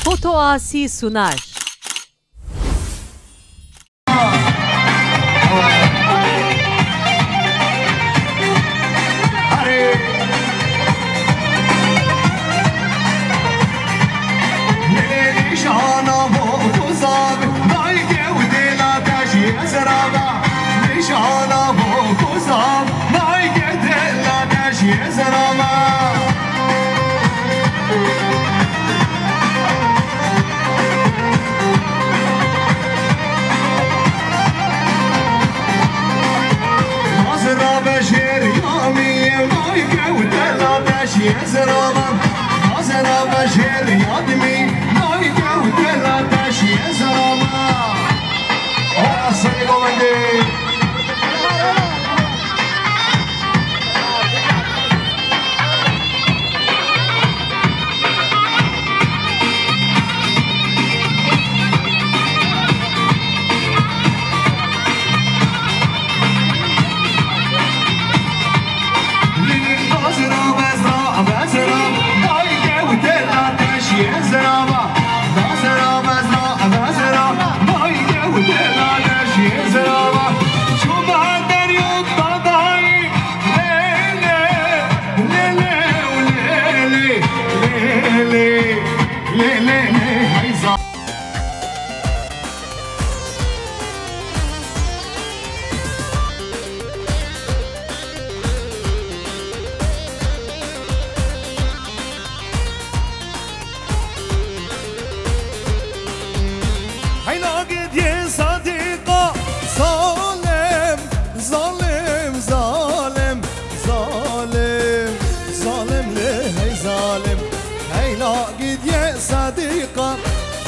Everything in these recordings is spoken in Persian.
Fotoasi sunar.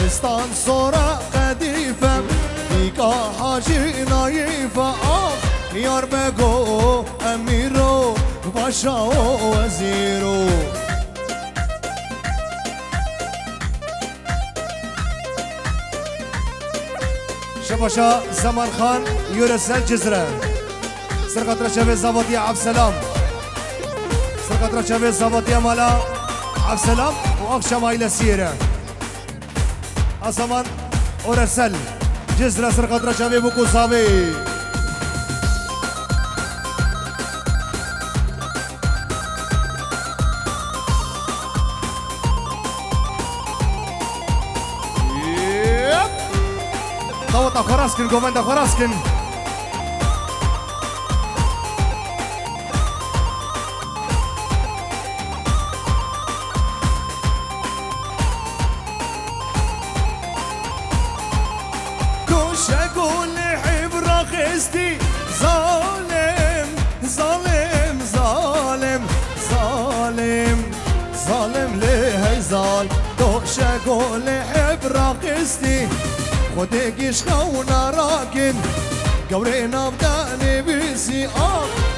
فستان صورة قديفة فيكا حاجي نايفة يار بقو أميرو باشا وزيرو شباشا زمان خان يورسل جزرة سرقة شبه زبطية عبد السلام سرقة شبه زبطية مالا عبد السلام وأخشى مايلة سيرة أصمان أورسل جزرة سرقة شبه بوكو صابي طوطة خراسكن كوماندا خراسكن أقول لحب رخصتي ظالم ظالم ظالم ظالم ظالم ليه ظال دوش أقول لحب رخصتي خدكش خونا راكن قورينا بداني بيسي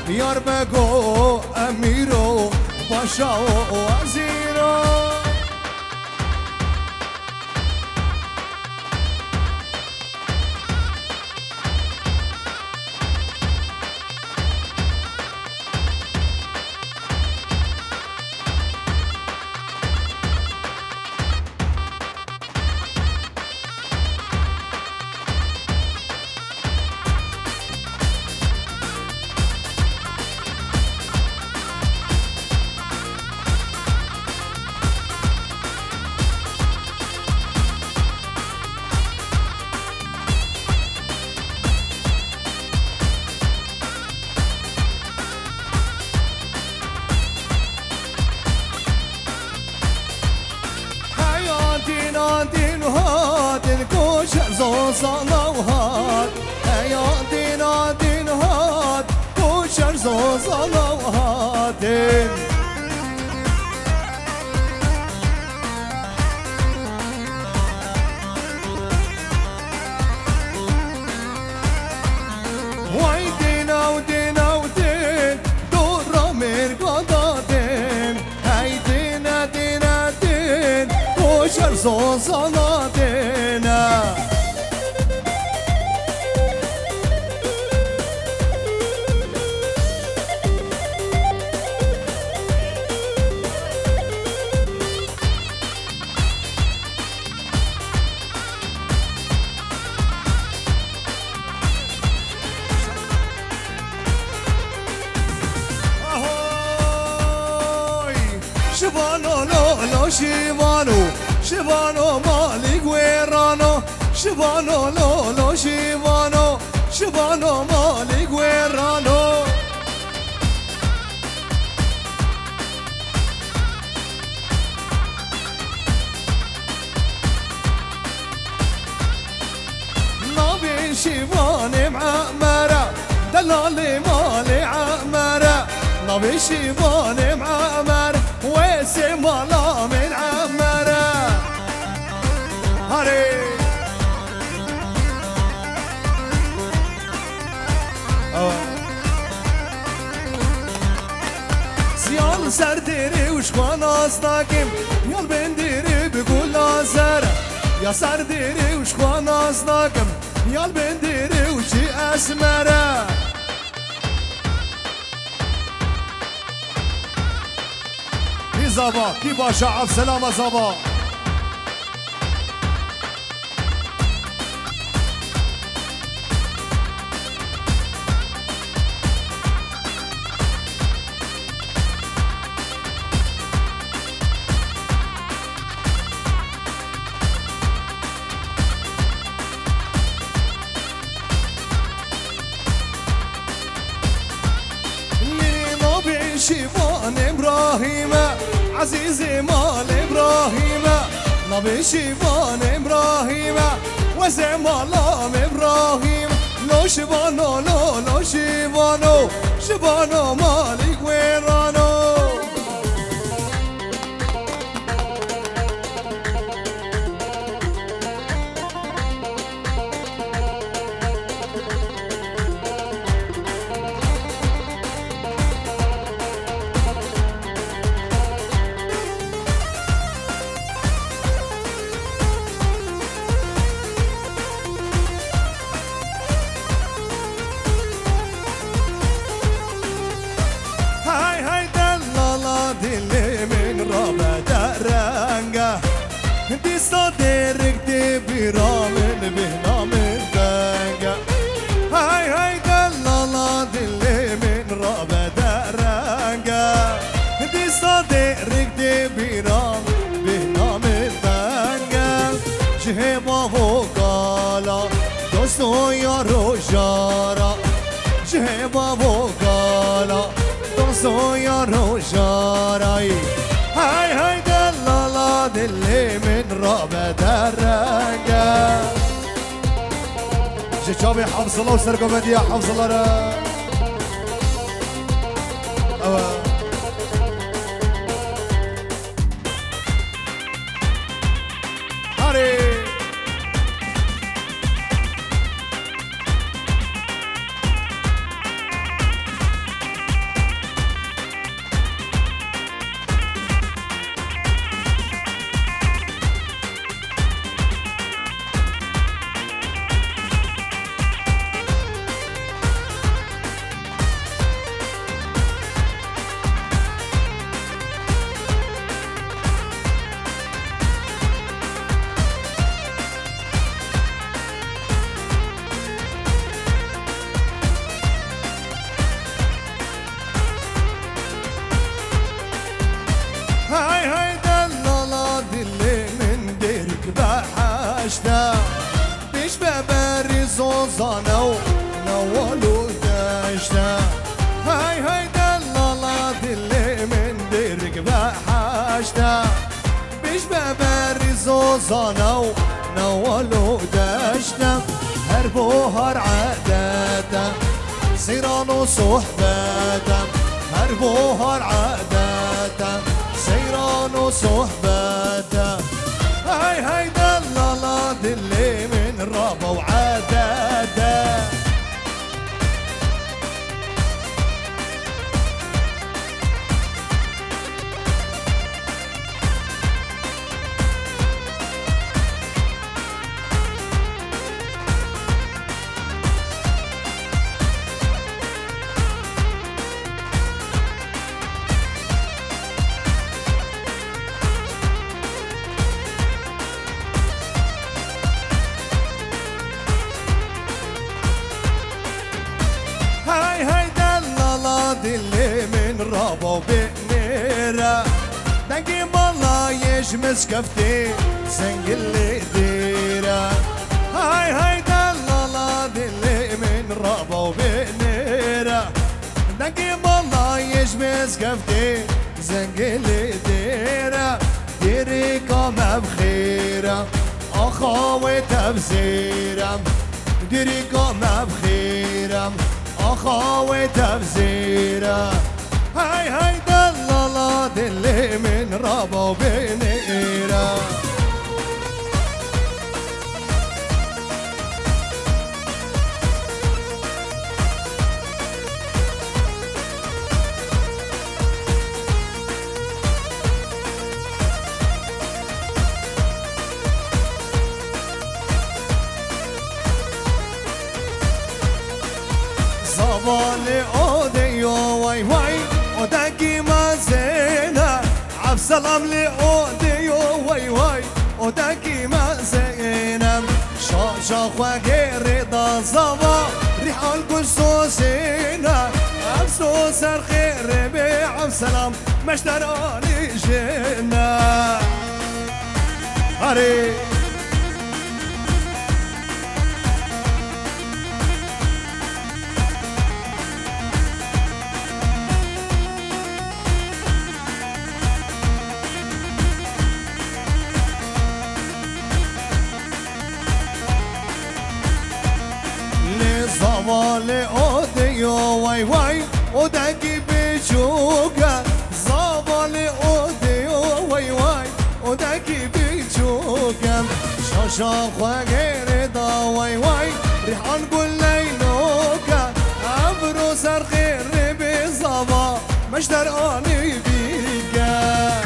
يار بقو أميرو باشا وزيرو صلوات حياتنا دين هات وشر صلوات ويدنا ودينا ودين دور من قضاتين هيدنا دينا دين وشر صلاتنا لو شيفانو شيفانو مالي غويرانو شيفانو لو شيفانو شيفانو مالي غويرانو نبي شيفاني معمرة دلالي مالي عمرة نبي شيفاني معمرة ويسي مالا من عمرة هاري سيال سرديري وشوان أصداكم يال بنديري بقول لازر يا سرديري وشوان أصداكم يال بنديري وشي أسمرة زابا كي باشا عبد السلام زابا شيفان إبراهيم عزيزي مال إبراهيم نبي شيفان إبراهيم وزمالام إبراهيم لو شيفانو لو شيفانو شيفانو مالي غويرانو دي صدرك دي برامل بهنامل دنجا هاي دلالا دلي من رابع درنجا دي صدرك دي برامل بهنامل دنجا جهبا وقالا دوستو يا روجارا جهبا وقالا دوستو يا روجارا هاي دلالا دلي من رابع درنجا جيشابي حفظ الله وسرقمدية حفظ الله هاري هاي دلالا دلي من ديرك بحشتا بيش ببري زوزانو نوالو داشتا هاي دلالا دلي من ديرك بحشتا بيش ببري زوزانو نوالو داشتا هر بوهر عادتا سيرانو صحبتا هر بوهر عادتا سيران وصحبته هاي دلالا دلي من رابا وعادته دلي من رابا وبنيرة دنقي بالله يجمس كفتي زنقل ديرة هاي دلالا دلي من رابا وبنيرة نقيم الله يجمس كفتي زنقل ديرة ديريكم بخيرة أخوة تبزيرة ديريكم بخيرة أخوة تبزيرة هاي دلالا دلي من رابا وبنيرة زبالي أوديو واي واي وداكي ما زينة عبسلام لي أوديو واي واي وداكي ما زينة شا خواقي رضا زبا ريح القصو زينة عبسو سر خير بي عبسلام مشتراني جنة هاري زوالي أوديو واي واي وداكي بيشوكا زوالي أوديو واي واي وداكي بيشوكا شاشا خواقي رضا واي واي ريح نقول ليلوكا عبرو سر خير بزبا مشتراني بيكا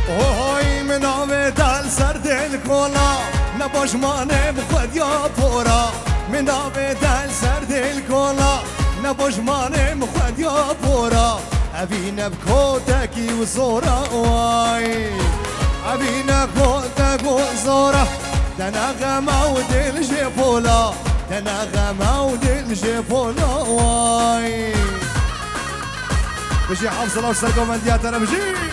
هوي من عمدال سرد الكولا نبوش ماني بخد يا بورا من عمدال سرد الكولا نبوش ماني بخد يا بورا أبينا بكوتكي وزورا واي أبينا بكوتك وزورا دنا غما ودل جيبولا دنا غما ودل جيبولا واي بجي حافظ الله وسرقوا منديات أنا بجي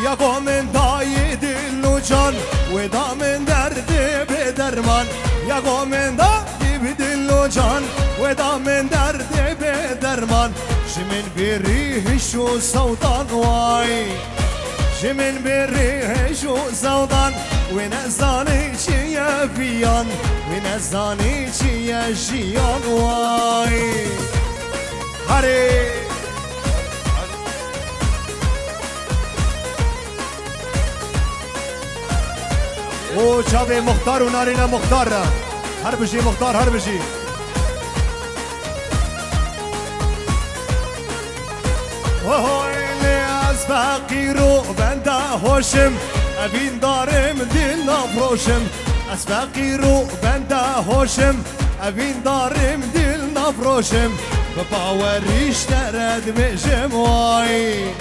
يا من دايد اللوجان ودا من درد بدرمان يا من دايد اللوجان ودا من درد بدرمان جمن بريه شو سودان واي جمن بريه شو سودان ونزاني يا بيان ونزاني يا جيان واي هاري او شابي مختار ونارينا مختار هربشي مختار هربشي وهو اللي أسبقي رو بنده هوشم أبين دارم دلنا بروشم أسبقي رو بنده هوشم أبين دارم دلنا بروشم بباوريش ترد مجم واي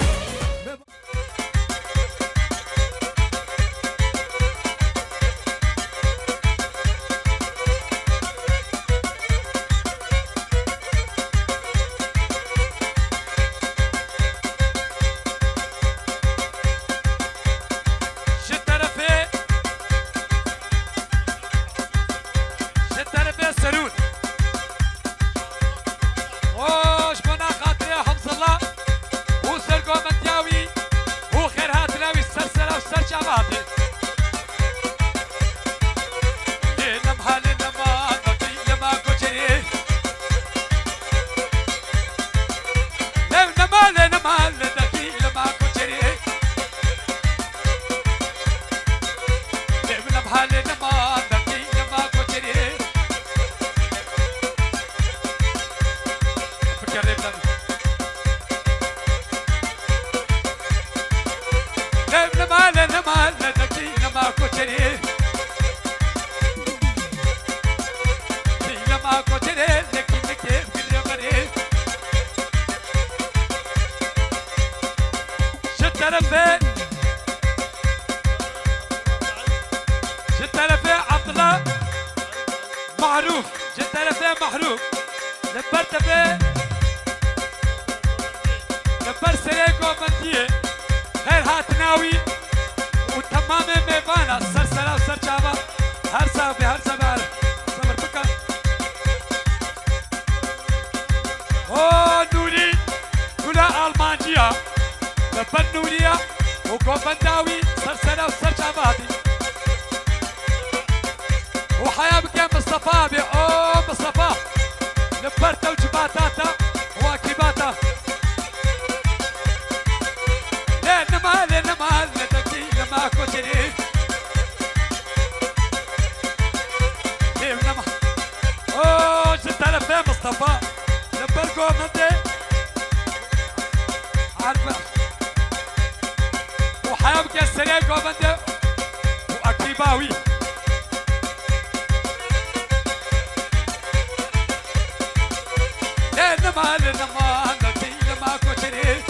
وش بنا خاطري حفظ الله وسرقوا من طرفه جد طرفه عبد الله معروف جد طرفه معروف لبر تبه لبر سريكو بنديه غير هاتناوي وتمام ميفانا سر سرا وسر شابا هر سابي هر سبار صبر بكا او نوري كلا المانجيا لبر نوريا وكوفنداوي سر سرا وسر شاباتي وحياة بكام مصطفى بي او مصطفى لبرتا وجباتاتا واكباتا لنما لنما لتكي لما كتري لنما اوه جتالا في مصطفى لبركو مدي عارفة وحياة بكام سريكو مدي واكباوي لنما لنما لتكي لما كتري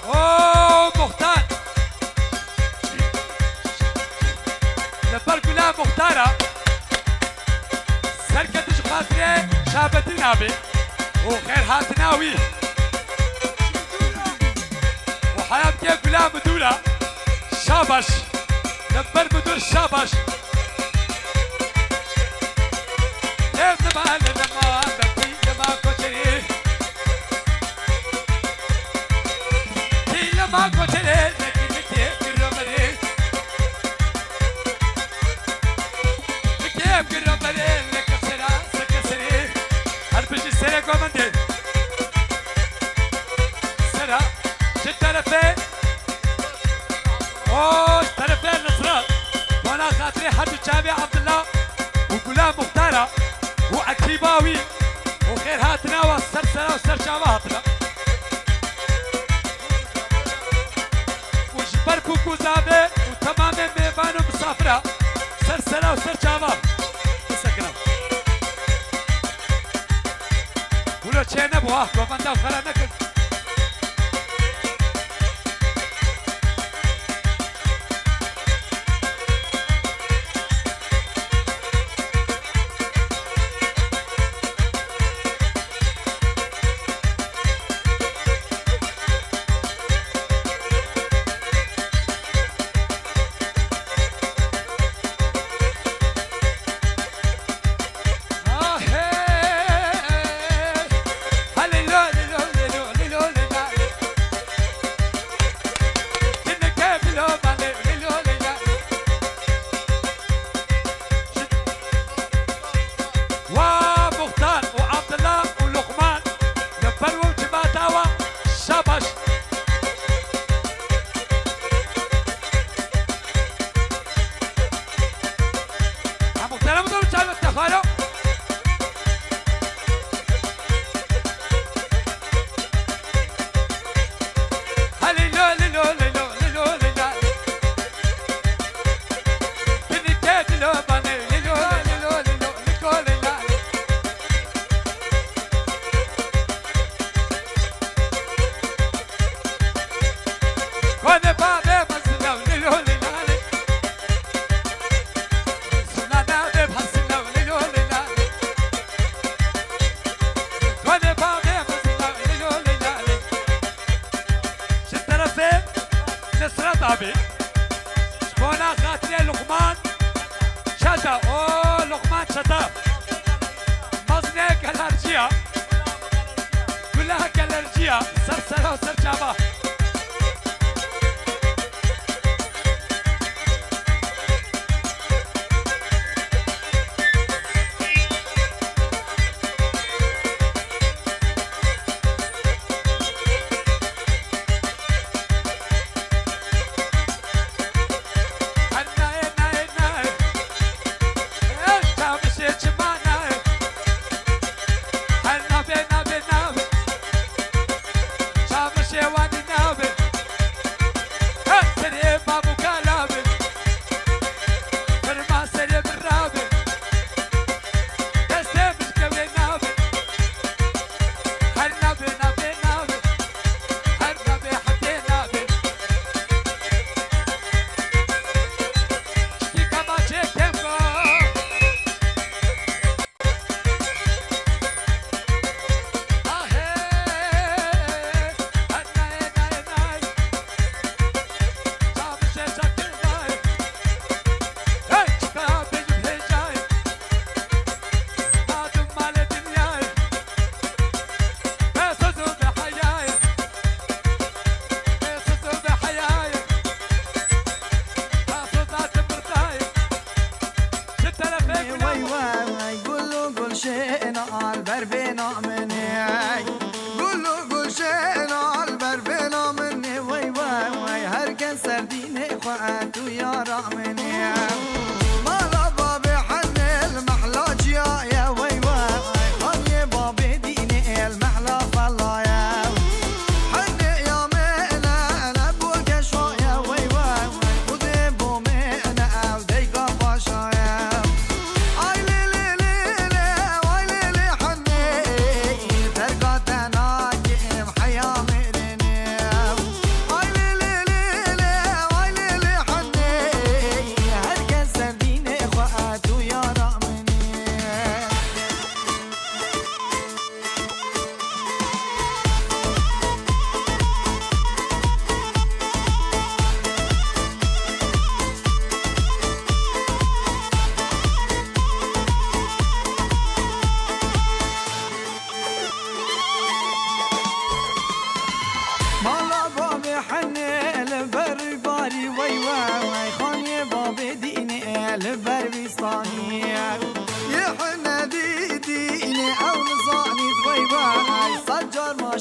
اوه مختار لبركو لا مختارة سركتش خاطري شابتنا بي وخير هاتناوي وحياة كيف لا مدولة شابش لبر مدول شابش لنما لنما لتكي لما كتري ما كتير لكن كرمري كيف كرمري لك سرا سكسري هربجي سرا كومندي سرا شو طرفه اوه طرفه نصرات وانا خاطري حد شابي عبد الله وغلام مختارة واكيباوي وخير هاتنا والسر سرا والسر شابه هاتنا بركو زابه وتمام ميفان ومسافرة سر سرا وسر شابه سكرا ولو تشينا بواه وفندا وخلا نكل طابي شبونا خاطري لقمان شتا اوه لقمان شتا مزنه كالرجية كلها كالرجية سرسرة وسرجابة Wani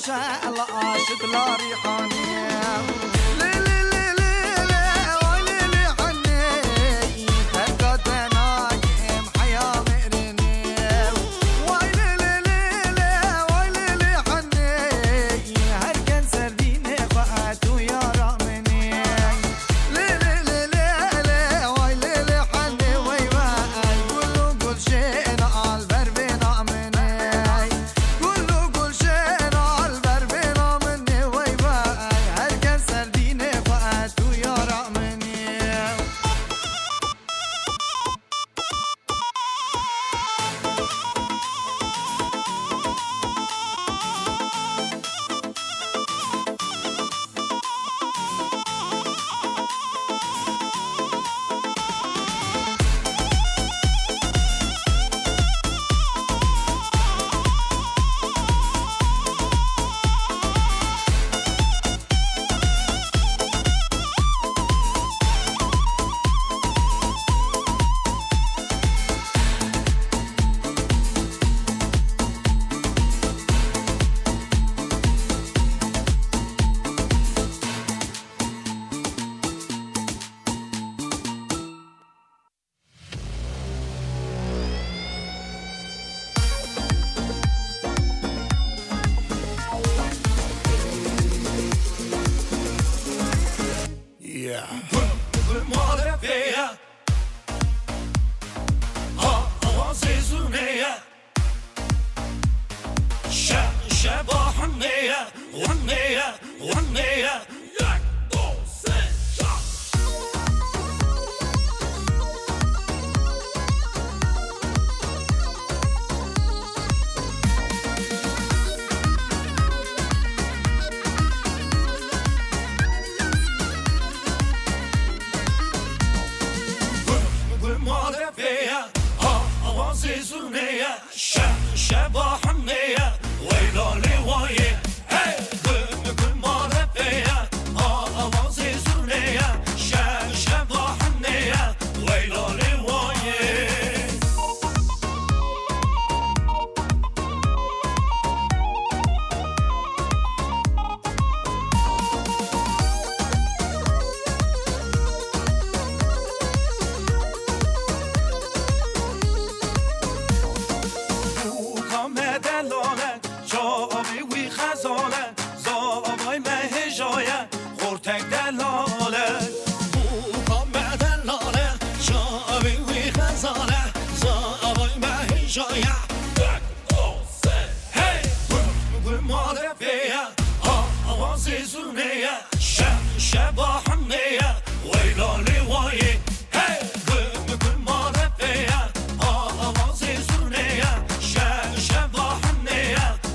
شاشد لا ريحانية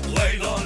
ويلو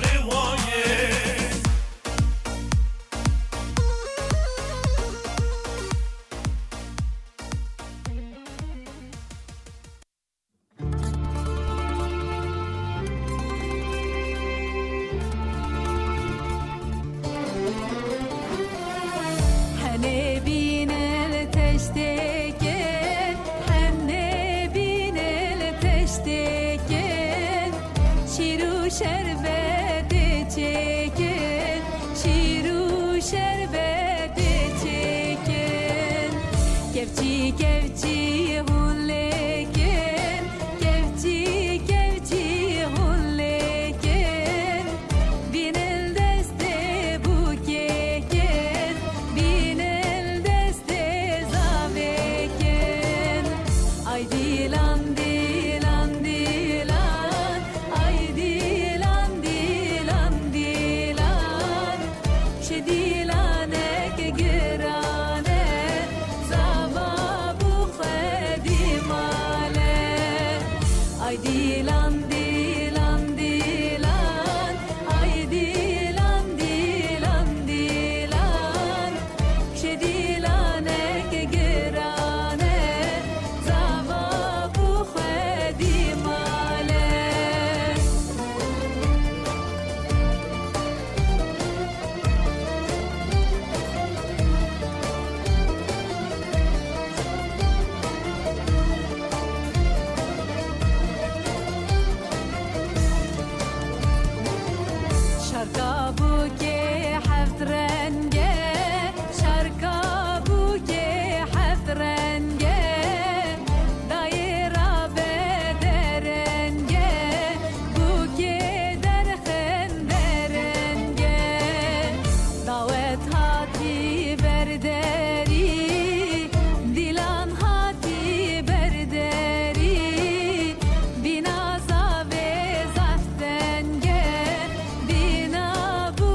شرکا بو که هفت رنگه شرکا بو که هفت رنگه دایره به درنگه بو که در خندرنگه دعوت هاتی برداری دیلان هاتی برداری بینا زاوی زفتنگه بینا بو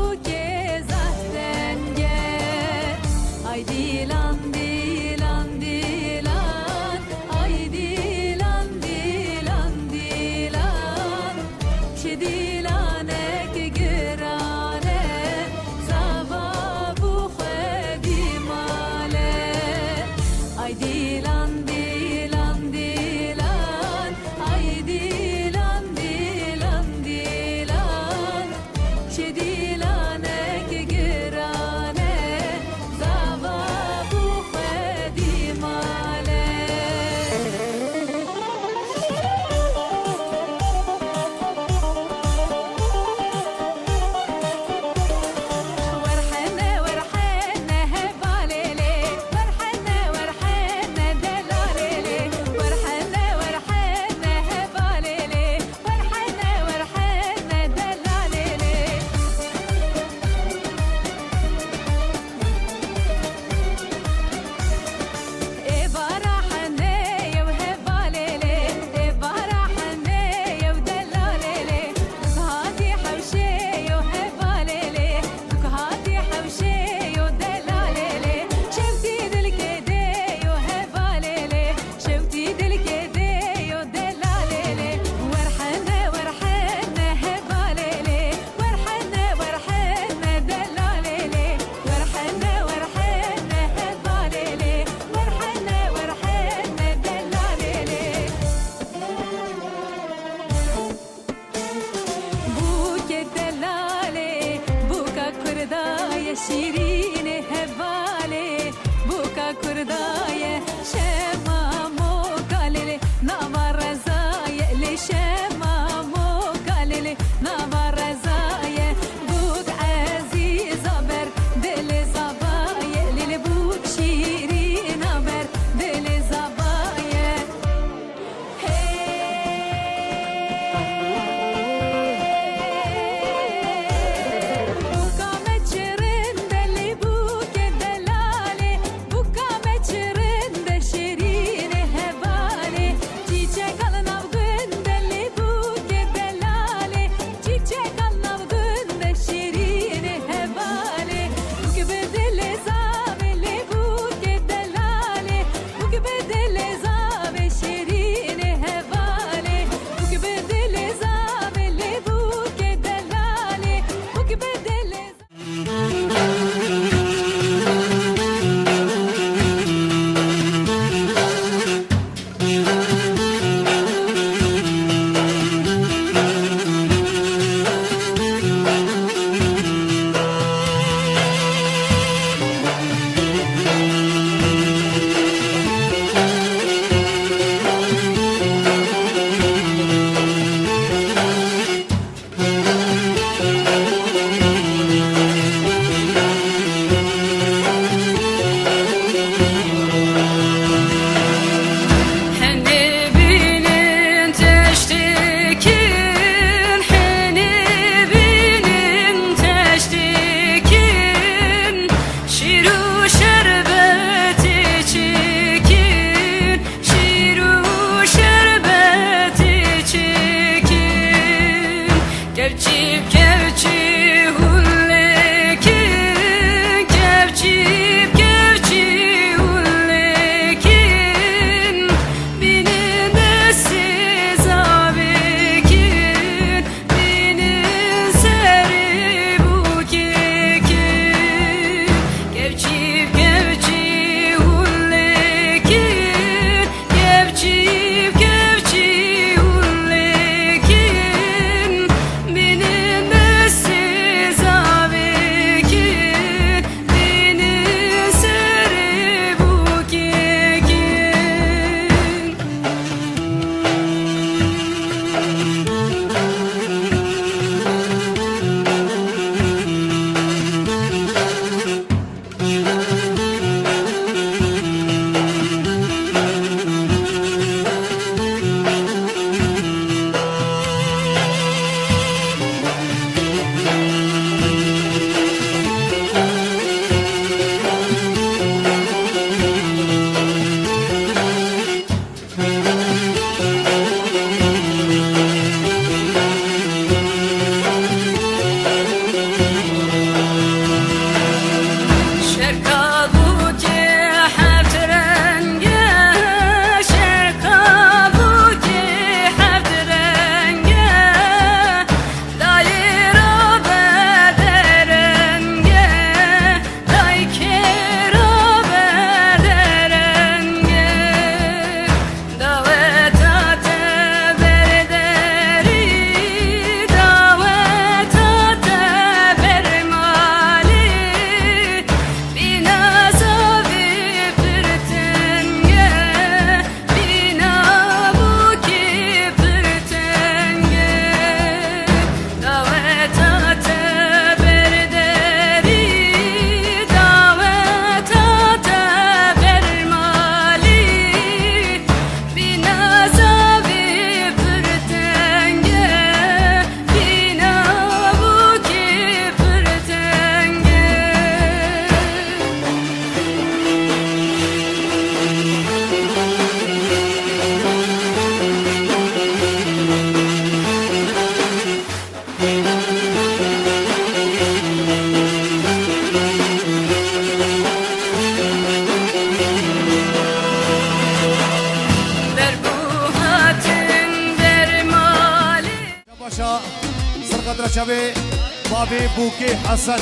بابي بوكي حسن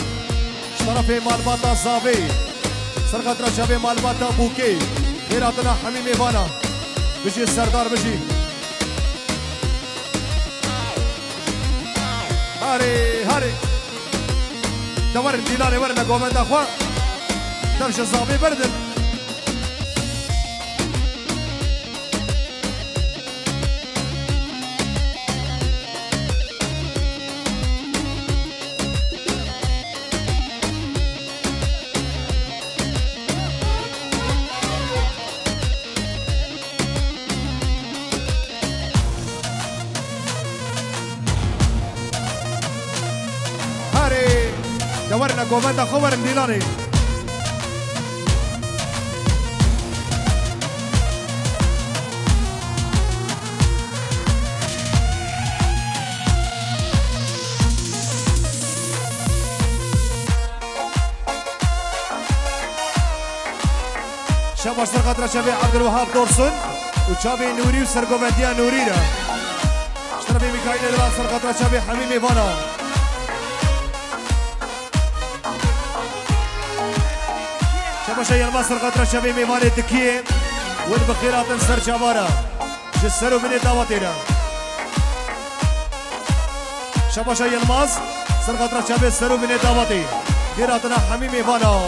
شرفي مالباتا صافي سرقة شبي مالباتا بوكي خيراتنا حميم إيفانا بجي السردار بجي هاري هاري دور ديلاني ورنا قومن دخوا دمش الصافي بردن دورنا قومندا خبر ديلاني شباش سرقة شبي عبد الوهاب دورسون وشابي نوري وسرقومنديا نورينا اشتربي ميكايل دلال سرقة شبي حميم إيفانا شباشا يلمصر قطرة شبي ميماني تكيه والبخيرات انسر جابارا جسروا من الدواتيرا شباشا يلمص سر قطرة شبي سروا من الدواتي خيراتنا حميم إيفانا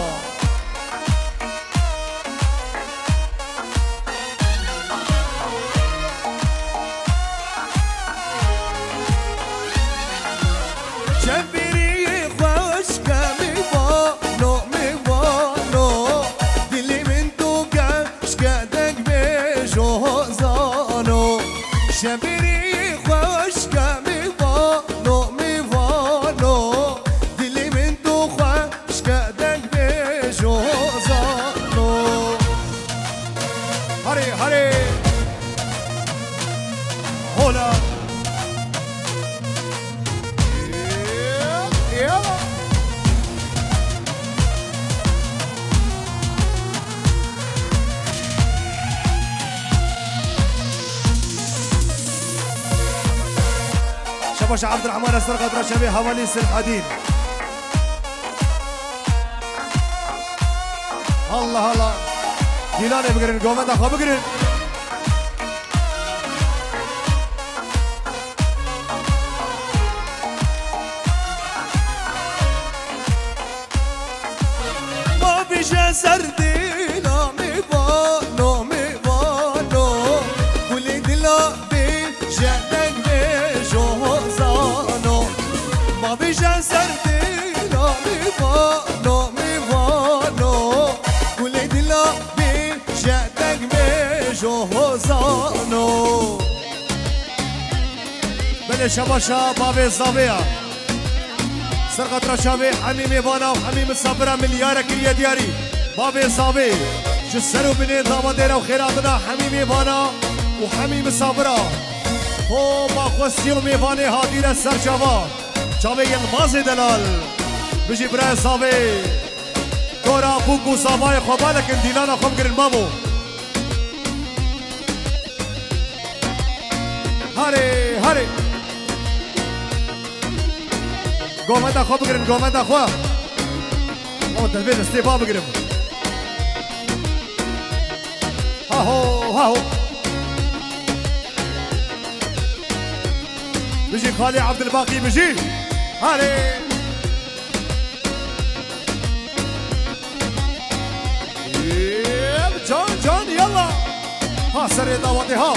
شبيري خوش كميفانو ميفانو دلي من تو خوش كدك بيجو زانو هاري هاري هولا يلا شباش عبد الرحمن السرقة رشبي حوالي الحديد الله الله ديلاني بقرن قومن دخوا بقرن ما بيجي سردينا ميبانو ميبانو كل دلا بيجي ما بيجي سردينا ميفانو ميفانو كل دلا بيجاتك بيجو هوزانو بني شباشا بابي الزابية سرقة رشابي حميم إيفانا وحميم الصابرة مليارة كريا دياري بابي الزابي جسروا بني ضامدينا وخيراتنا حميم إيفانا وحميم الصابرة هو ما خوستيو ميفاني هادينا السرشافا شابي يلمازي دلال بيجي براي صابي كورا بوكو صاباي خوبالك انديلانا خوب قرن بابو هاري هاري قومتا خوب قرن قومتا خوا او تلفين استيباب قرن هاهو هاهو بيجي خالي عبد الباقي بيجي هاري جون جون يلا ها سري دعوتي ها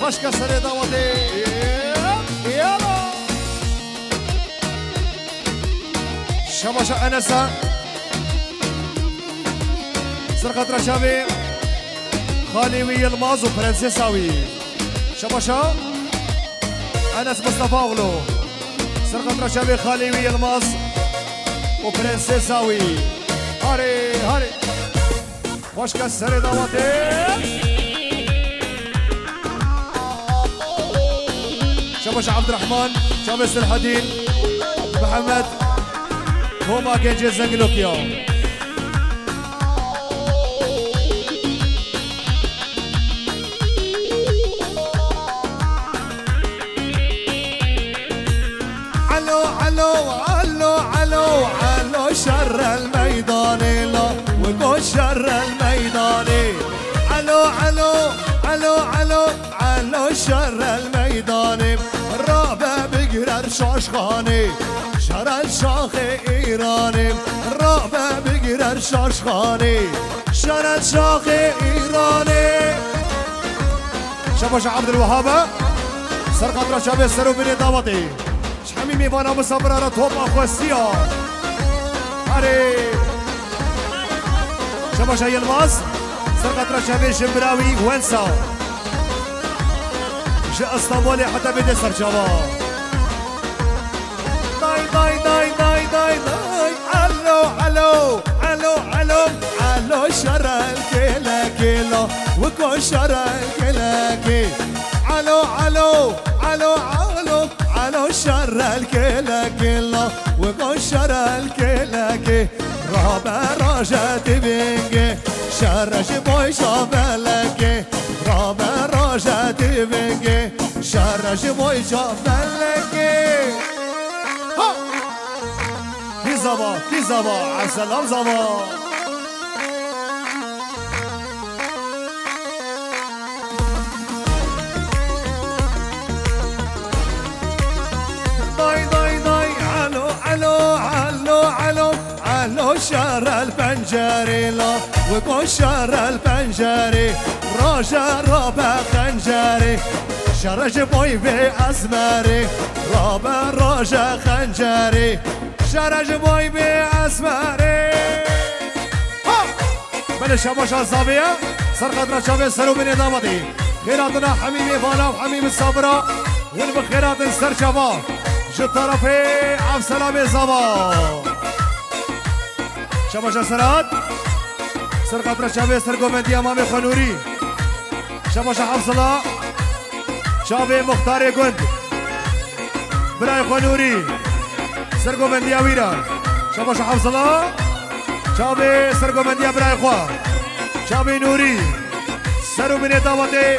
Başka sarı damadı yala Şabaşa Enes'a Sırkat Raşavi Khalivi Yılmaz ve Prenses Avi Şabaşa Enes Mustafa oğlu سرقة رشابي خاليوي الماس وبرنسيساوي هاري هاري خوش كسر دواتي شباش عبد الرحمن شباب سلحدين محمد هما كيجي زنقلوكيا علو شر الميداني لا وقول شر الميداني علو شر الميداني الرابع بقرر شاشخاني شر الشاخ ايراني الرابع بقرر شاشخاني شر الشاخ ايراني شباش عبد الوهاب سرقة رشابي سرو بني داوطي شحميمي فانا مصبرة توب اخوستيا هاري شباش هي الماس سرقة رشابي شمبراوي وينسا جاء اسطنبولي حتى بدي سر شباب داي علو شر الكيلا كيلا وكو شر الكيلا كي علو شر الكيلا كيلا وكو شر الكيلا كي رابع راجات بينجي شر جبوي شابلكي رابع راجات بينجي شر جبوي شابلكي كي زبا عالسلام زبا علو شر البنجري لا وكون شر البنجري راجع رابع خنجري شر جبوي بأسمري رابع راجع خنجري شر جبوي بأسمري بلش شباش الصابية سرقة رشابي سرو بني دامدي خيراتنا حميمي فانا وحميم الصبرة والبخيرات السر شباب جو طرفي عبد السلام زبا شباش سرات سرقة رشابي سرقو مندي امامي خنوري شباش حفظ الله شابي مختار قند براي خنوري سرقو مندي ويرا شباش حفظ الله شابي سرقو مندي براي خوا شابي نوري سرو بني داوتي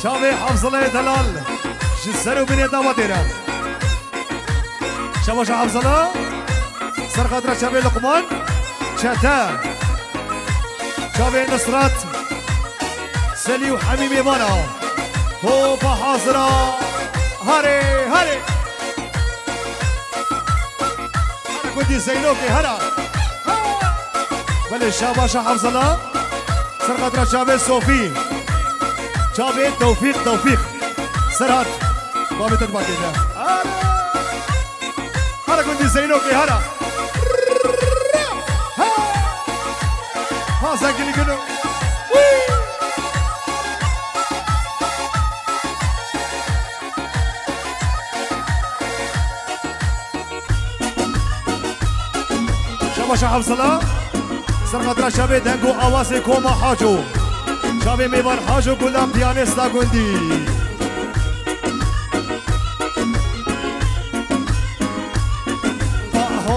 شابي حفظ الله دلال سرو بني داوتي را شباش حفظ الله سرقة رشابي لقمان شتا شابي نصرات سلي وحميمي مانا توبة حاضرة هاري هاري أنا كنت زينوكي هلا بل شاباشا حفظ الله سرقة رشابي صوفي شابي توفيق سرات بابي تدباكي ده أنا كنت زينوكي هلا ساكلي كنو شباش حفظ الله سرقة رشابي دنگو آوازي كوما حاجو شابي ميبان حاجو كلام بيانيستا قندي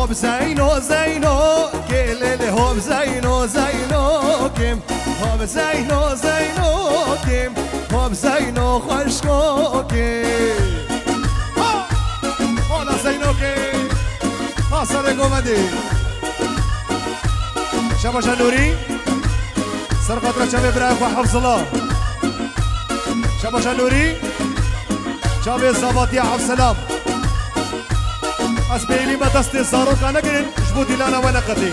هوب زينو كيلي هوب زينو كيم هوب زينو كيم هوب زينو خشكو كيم هولا زينو كيم حاصر قومدي شباشا نوري سرقة رشابي برايك وحفظ الله شباشا نوري شابي الزباطية عبد السلام اسبيلي ما دستي صاروخ انا قرن جبودي لنا وانا قتي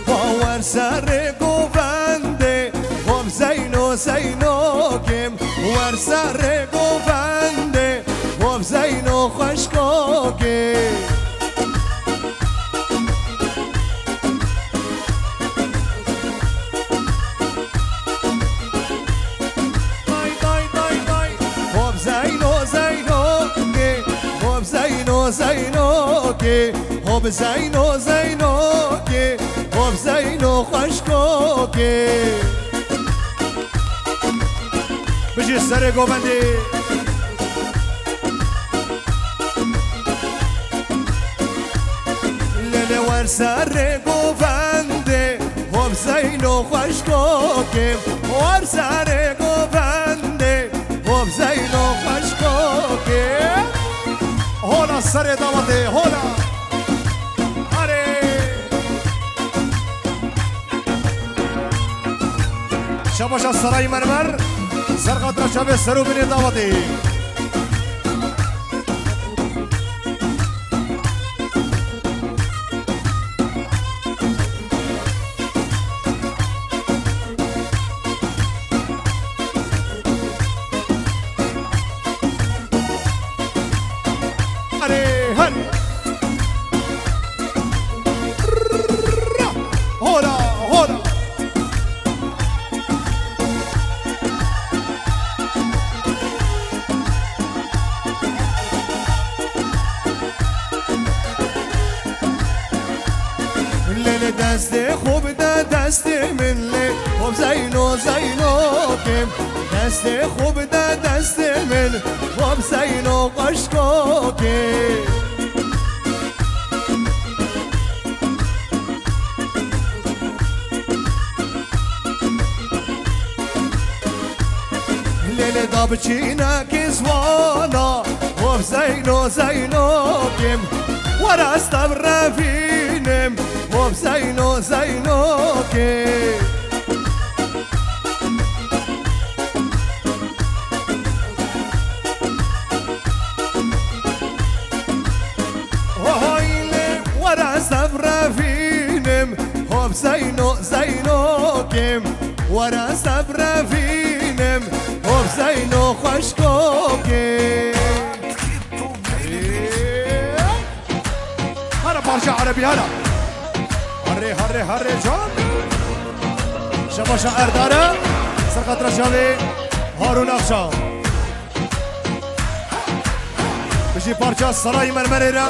باور سرقو فندي هم زينو كيم ور سرقو فندي هم زينو خشكو كيم زينو زينوكي هوب زينو زينوكي هوب زينو خشكوكي بجي السري قوبندي ليلي وين سري قوبندي هوب زينو خشكوكي وين سري قوبندي هوب زينو خشكوكي هولا السري دامتي هولا هاري شباشا السراي مرمر سرقة شبه السرو بني دامتي دستي خوب ده دستي من لي خوب زينو زينوكي دستي خوب ده دستي من خوب زينو قشكوكي ليلي دابتشينا كزوانا خوب زينو زينوكي ورا استبرا فينم خوب زينو زينوكي وهايلي ورا استبرا فينم خوب زينو زينوكي ورا استبرا فينم خوب زينو خشكوكي هلا بارشا عربي هلا هري هري هري جان شباشا ارداره سرقت رشاوي هارون اخشام بشي پارچا سرای مرمره را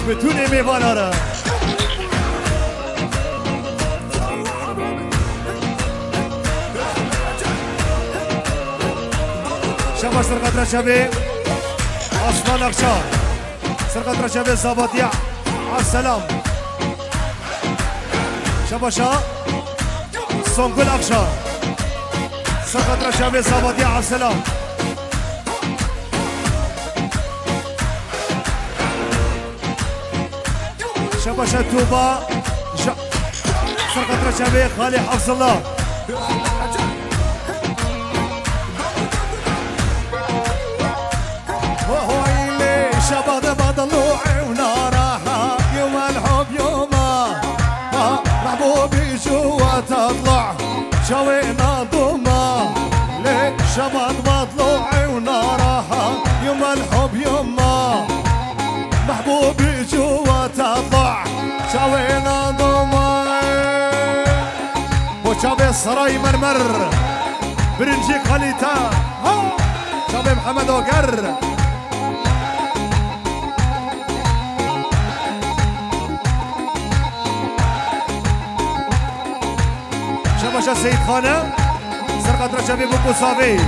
بتونه میوانا را شباش سرقت رشاوي اصلا اخشام سرقت رشاوي زابطيع عبدالسلام شباشا سونگل اخشار سرقت رشاوي زابطيع عبدالسلام شباشا توبا سرقت رشاوي خالي حفظ الله وهو اللي شباب بضلوعي ونارها يوم الحب يومه محبوبي جوا تطلع شوينا ضمه ليه شباب بضلوعي ونارها يوم الحب يومه محبوبي جوا تطلع شوينا ضمه وشابي سراي مرمر برنجي خليتا شابي محمد وقر شباشا سيد خانه سرقت رشاوي بوكو صافي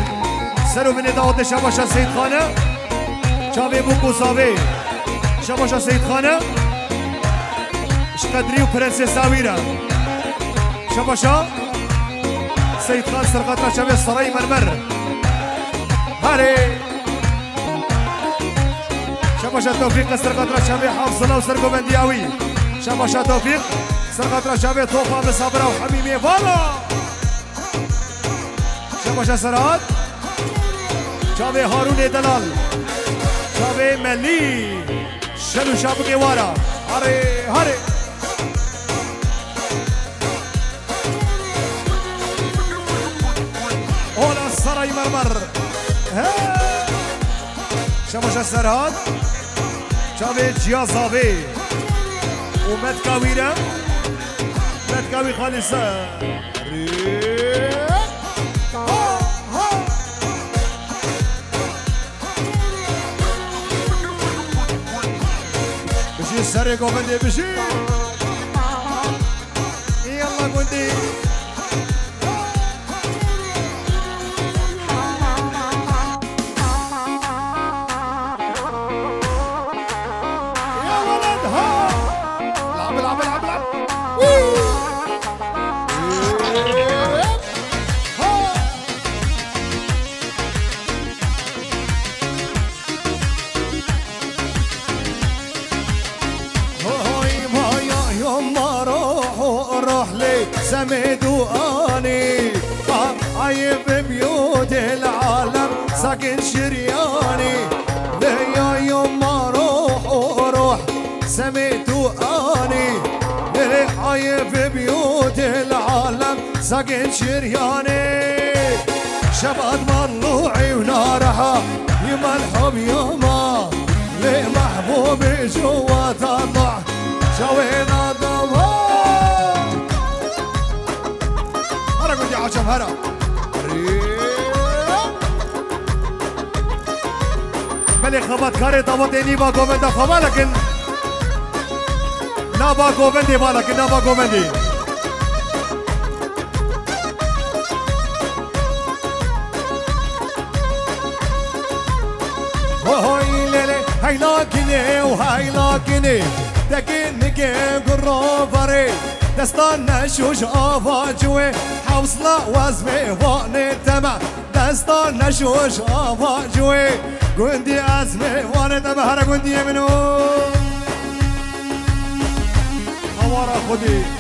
سرو بني داود شباشا سيد خانه شابي بوكو صافي شباشا سيد خانه شقدري وبرنسيس ساويرة شباشا سيد خان سرقت رشاوي السراي مرمر هاري شباشا توفيق سرقت رشاوي حافظ الله وسرقو بندياوي شباشا توفيق سرقت رشاوي توفا بصبرة وحميمي فالا شباشا سرات شاوي هارون دلال شاوي ملي شلو شابقي وارا هاري هاري هولا السراي مرمر شباشا سرات شاوي جيازاوي ومتكاويرة متكاوي خالصة سري قومندي بشي يلا قندي يا ولد ها لعب لعب لعب لعب سمد واني عايب بيوت العالم ساكن شرياني ليا يوم ما روح سمد واني عايب بيوت العالم ساكن شرياني شباب مطلوعي ونارها يما الحب يما لي محبوبي جوا تطلع شوينا ضوء عشان هرا بلي خبط كاري طبط اني با گووندا خبا لكن نا با گووندي با لكن نا با گووندي هاي ليلي هاي لاكني وهاي لاكني تكنك قرافري دستان نشوش آفاجوي حوصلة وزمي واني تمع دستان نشوش آفاجوي قندي أزمي واني تمع هرا قندي منو خوارا خودي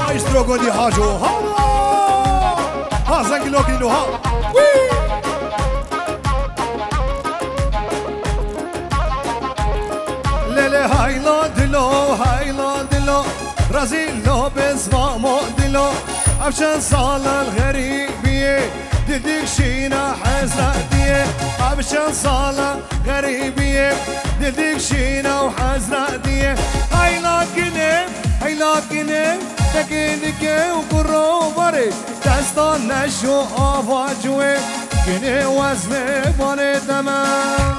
maestro قندي حاجو ها زنقي لوكينو ها ليلي هايلاند لو رازيلو بزما موديلو عشان صال الغريبية ديك شينا حزراتية عشان صال غريبية ديك شينا وحزراتية هايلاند تكينك وقروبري دستان نشو آفاجوي كني وزمي باني تمام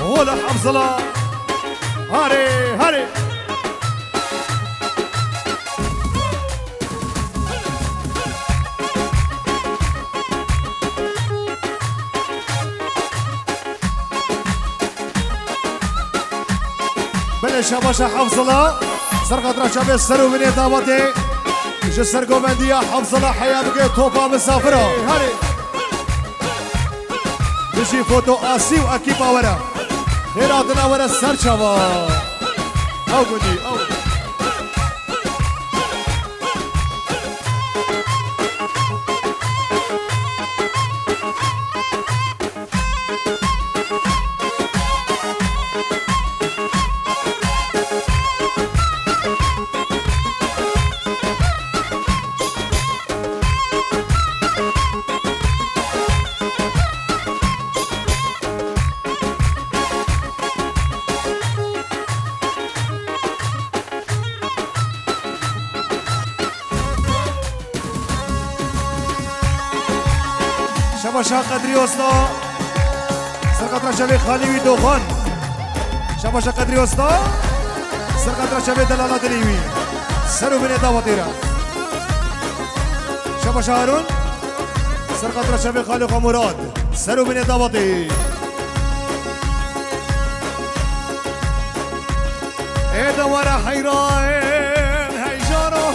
ولا حفظلا هاري بلش باشا حفظلا سرقة رشابي السرو من إطابتي جسر قومندية حفظ الله حياة بقي توبا مسافرة هاري بشي فوتو آسي وأكيبا ورا خيراتنا ورا السر شبا أو قدي أو شباشا قدری استا سرقت رشوی خالیوی دوخان شباشا قدری استا سرقت رشوی دلالات لیوی سرو بینه داواتی را شباشا هارون سرقت رشوی خالق مراد سرو بینه داواتی ای دوارا حیران هیجارو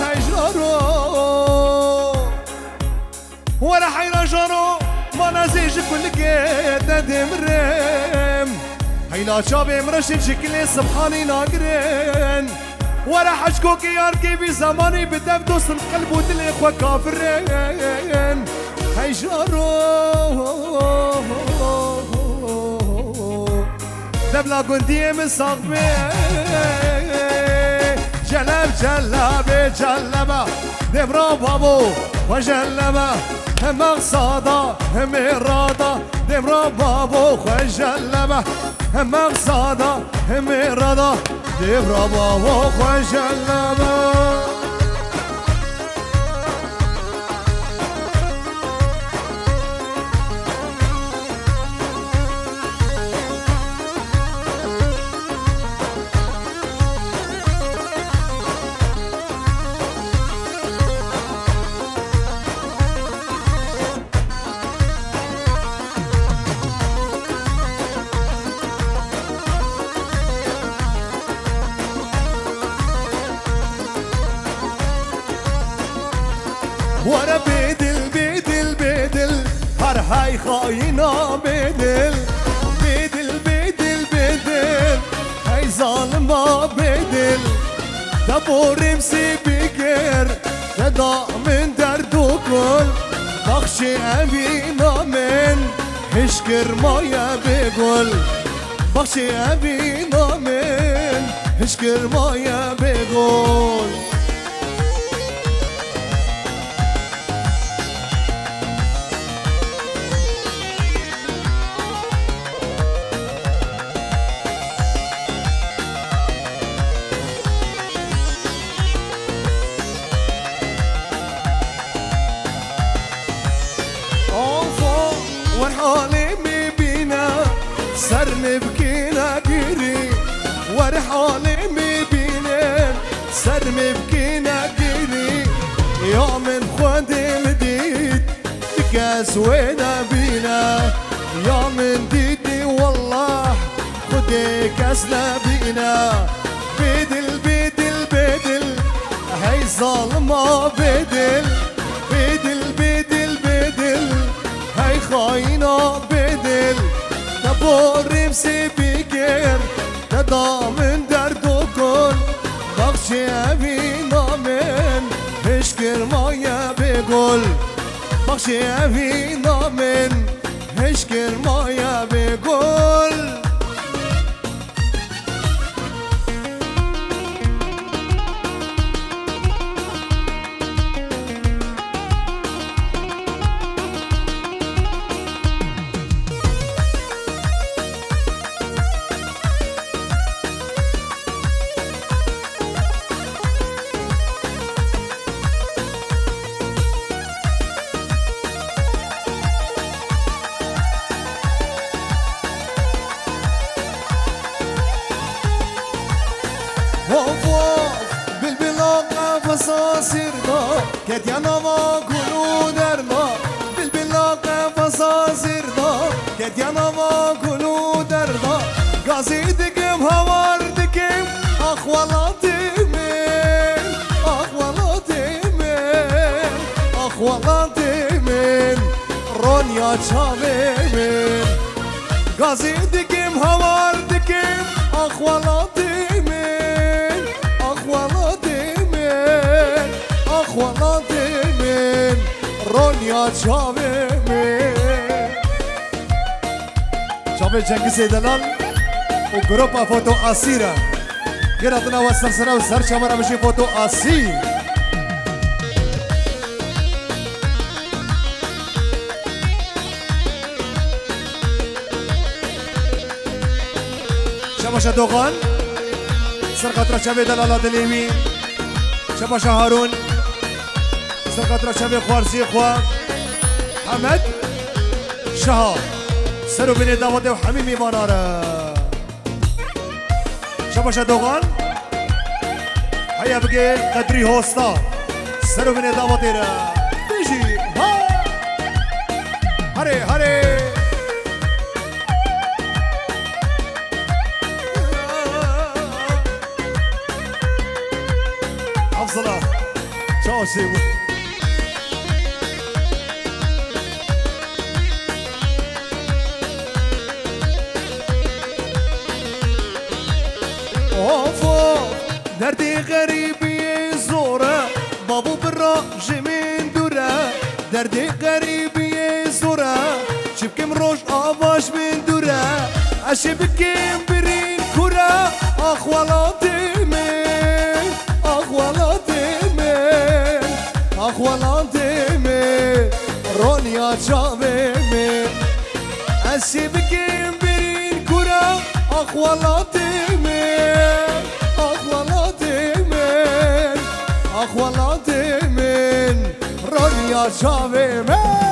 ورا حيران جارو ما نزيج كل قيدة دمرم هيلا شابي مرشد شكلي سبحاني ناقرين ورا حشكوك ياركي في زماني بدأ بدوس القلب ودلق وكافرين هاي جارو دبلا قندي من صغبي جلبة دبرا بابو وجلبة هم مقصادة هم إرادة دبرا بابو خوش جلبه هم مقصاده هم اراده دبرا بابو خوش جلبه ورا بدل بدل بدل هر هاي خاينة بدل بدل بدل بدل هاي ظالمة بدل تبور مسي بكر تدا من دردو كل بخشي أبينا من هشكر مايا بقول بخشي أبينا من هشكر مايا بقول سر مبكينا قري ورحالي مبينين سر مبكينا قري يوم خد الديد تكاس وينا بينا يوم ديدي والله خدي كاسنا بينا بدل بدل بدل هاي ظالمة بدل بدل بدل بدل هاي خاينة بدل تبور مسي بكر تدا من دردو كل بخشي أبينا من هشكر مايا بقول بخشي أبينا من هشكر مايا بقول كديانا ما كلو درنا بالبلاقة فصاصر دا كديانا ما كلو درنا قاسي دكم هوار دكم أخوالاتي من أخوالاتي من أخوالاتي من رونيا شابي من قاسي دكم هوار دكم أخوالاتي من أخوالاتي من أخوالاتي من رونيا شابي من شابي جنگس دلال وجروبا فوتو أسيرة قرأتنا والسلسلة وسر شمرة مشي فوتو أسير شباشا دوغان سرقاطرة شابي دلالة دليمي شباشا هارون سرقاطرة شابي خوارزي خوا حمد شها سرو بني داوته وحميمي مناره شباشا دوغان هيا بقي قدري هوستا سرو بني داوته را بيجي ها هري هري افضل شو سيبو دردي غريبي زورة بابو بالراج من دورة دردي غريبي زورة شبكم روش آباش من دورة أشبكم برين كرة أخوالاتي من أخوالاتي من أخوالاتي من رونيا شابي من دستی بگیم برین کورا اخوالاتي من اخوالاتي من اخوالاتي من رانيا شافي من